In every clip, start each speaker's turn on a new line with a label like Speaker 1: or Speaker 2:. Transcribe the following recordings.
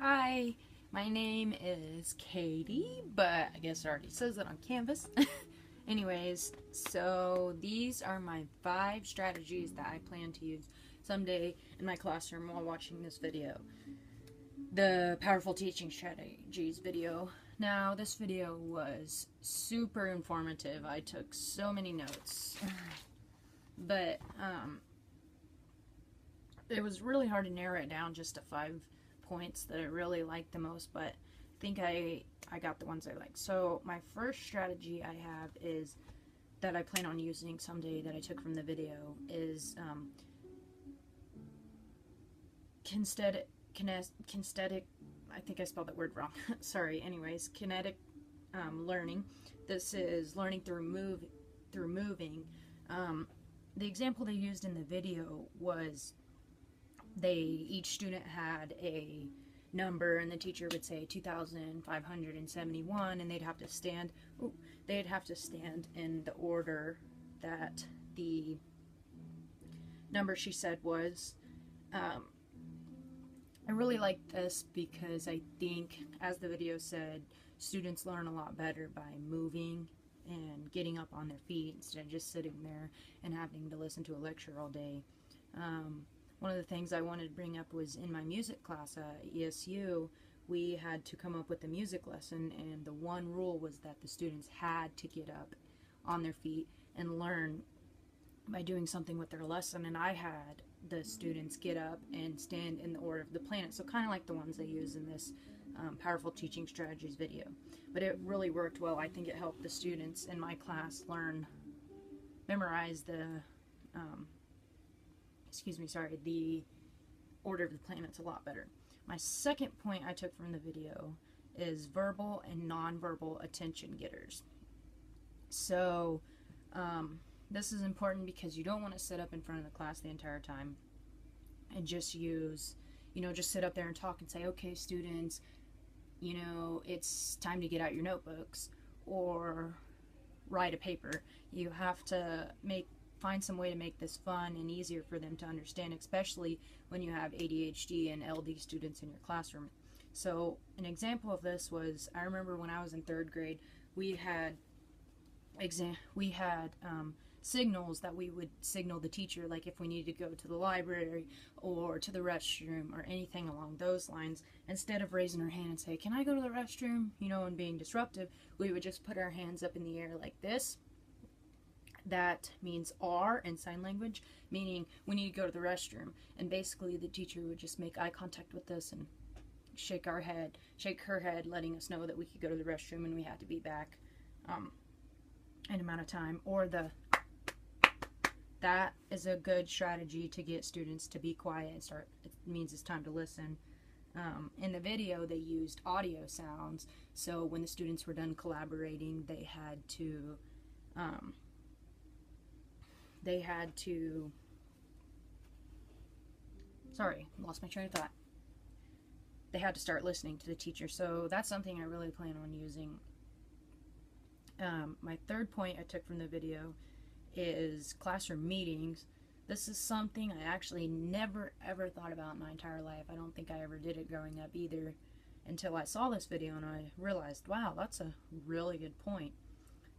Speaker 1: Hi, my name is Katie, but I guess it already says it on Canvas. Anyways, so these are my 5 strategies that I plan to use someday in my classroom while watching this video. The Powerful Teaching Strategies video. Now, this video was super informative. I took so many notes. But, it was really hard to narrow it down just to 5 points that I really liked the most, but I think I got the ones I like. So my first strategy I have is that I plan on using someday that I took from the video is kinesthetic, I think I spelled that word wrong. Sorry. Anyways, kinetic learning. This is learning through moving. The example they used in the video was each student had a number, and the teacher would say 2,571, and they'd have to stand in the order that the number she said was. I really like this because I think, as the video said, students learn a lot better by moving and getting up on their feet instead of just sitting there and having to listen to a lecture all day. One of the things I wanted to bring up was in my music class at ESU, we had to come up with a music lesson, and the one rule was that the students had to get up on their feet and learn by doing something with their lesson, and I had the students get up and stand in the order of the planet, so kind of like the ones I use in this Powerful Teaching Strategies video. But it really worked well. I think it helped the students in my class memorize the the order of the planets a lot better. My second point I took from the video is verbal and nonverbal attention getters. So this is important because you don't want to sit up in front of the class the entire time and just just sit up there and talk and say, okay, students, it's time to get out your notebooks or write a paper. You have to find some way to make this fun and easier for them to understand, especially when you have ADHD and LD students in your classroom. So an example of this was, I remember when I was in 3rd grade, we had signals that we would signal the teacher, like if we needed to go to the library or to the restroom or anything along those lines. Instead of raising our hand and say, can I go to the restroom, and being disruptive, we would just put our hands up in the air like this. That means R in sign language, meaning we need to go to the restroom. And basically the teacher would just make eye contact with us and shake her head, letting us know that we could go to the restroom and we had to be back in amount of time. Or that is a good strategy to get students to be quiet and start. It means it's time to listen. In the video, they used audio sounds, so when the students were done collaborating, they had to sorry, lost my train of thought. They had to start listening to the teacher, so that's something I really plan on using. My third point I took from the video is classroom meetings. This is something I actually never ever thought about in my entire life. I don't think I ever did it growing up either until I saw this video and I realized, wow, that's a really good point.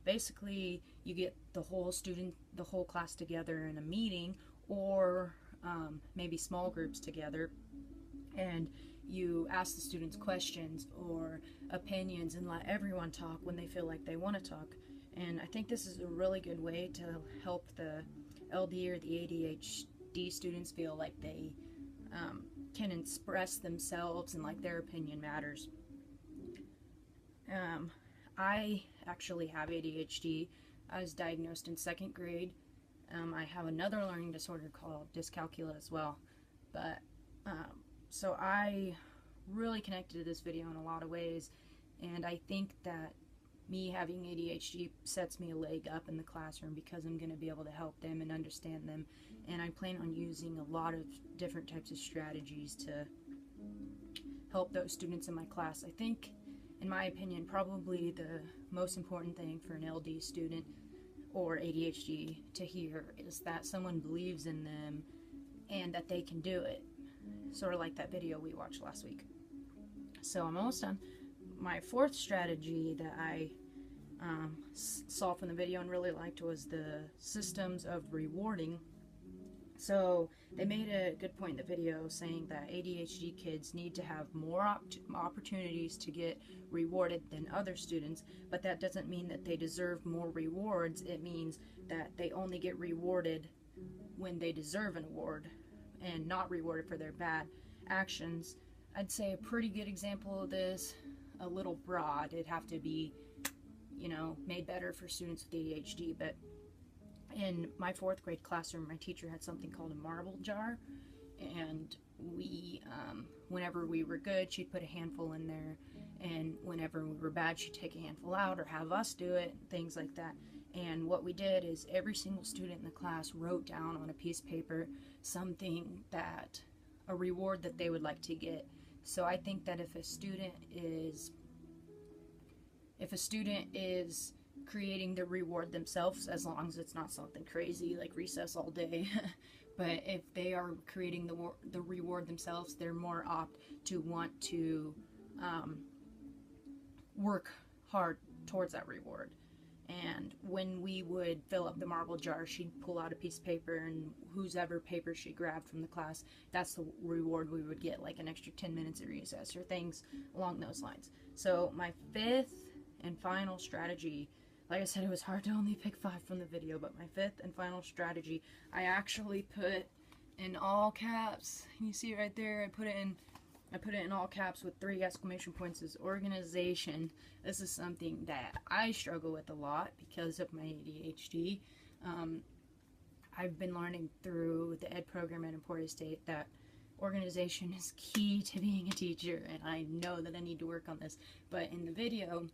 Speaker 1: Basically, you get the whole class together in a meeting, or maybe small groups together, and you ask the students questions or opinions and let everyone talk when they feel like they want to talk. And I think this is a really good way to help the LD or the ADHD students feel like they can express themselves and like their opinion matters. I actually have ADHD. I was diagnosed in 2nd grade. I have another learning disorder called dyscalculia as well. But so I really connected to this video in a lot of ways, and I think that me having ADHD sets me a leg up in the classroom because I'm going to be able to help them and understand them, and I plan on using a lot of different types of strategies to help those students in my class. I think, in my opinion, probably the most important thing for an LD student or ADHD to hear is that someone believes in them and that they can do it. Sort of like that video we watched last week. So I'm almost done. My fourth strategy that I saw from the video and really liked was the systems of rewarding. So they made a good point in the video saying that ADHD kids need to have more opportunities to get rewarded than other students, but that doesn't mean that they deserve more rewards. It means that they only get rewarded when they deserve an award and not rewarded for their bad actions. I'd say a pretty good example of this, a little broad, it'd have to be, made better for students with ADHD, but in my fourth grade classroom, my teacher had something called a marble jar, and we, whenever we were good, she'd put a handful in there, and whenever we were bad, she'd take a handful out or have us do it, things like that. And what we did is every single student in the class wrote down on a piece of paper something that, a reward that they would like to get. So I think that if a student is creating the reward themselves, as long as it's not something crazy like recess all day, but if they are creating the reward themselves, they're more apt to want to work hard towards that reward. And when we would fill up the marble jar, she'd pull out a piece of paper, and whoever paper she grabbed from the class, that's the reward we would get, like an extra 10 minutes at recess or things along those lines. So my fifth and final strategy, like I said, it was hard to only pick 5 from the video, but my fifth and final strategy, I actually put in all caps. You see it right there, I put it in all caps with 3 exclamation points, is organization. This is something that I struggle with a lot because of my ADHD. I've been learning through the ed program at Emporia State that organization is key to being a teacher, and I know that I need to work on this. But in the video,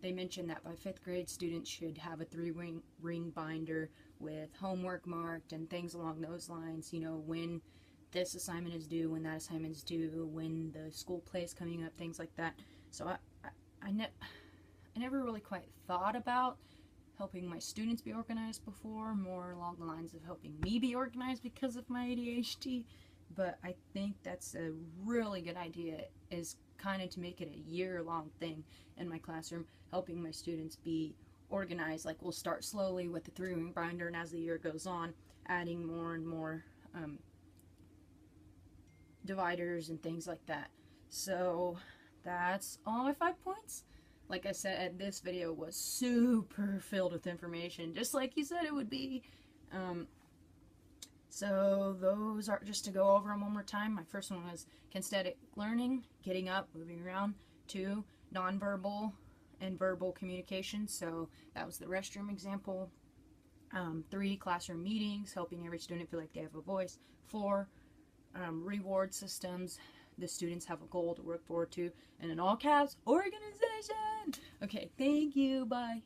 Speaker 1: they mentioned that by 5th grade, students should have a 3-ring binder with homework marked and things along those lines, when this assignment is due, when that assignment is due, when the school play is coming up, things like that. So I never really quite thought about helping my students be organized before, more along the lines of helping me be organized because of my ADHD. But I think that's a really good idea, is kind of to make it a year-long thing in my classroom, helping my students be organized. Like, we'll start slowly with the 3-ring binder, and as the year goes on, adding more and more dividers and things like that. So that's all my 5 points. Like I said, this video was super filled with information, just like you said it would be. So those are, just to go over them one more time, my first one was kinesthetic learning, getting up, moving around. 2, nonverbal and verbal communication, so that was the restroom example. 3, classroom meetings, helping every student feel like they have a voice. 4, reward systems, the students have a goal to work forward to. And in all caps, organization! Okay, thank you, bye.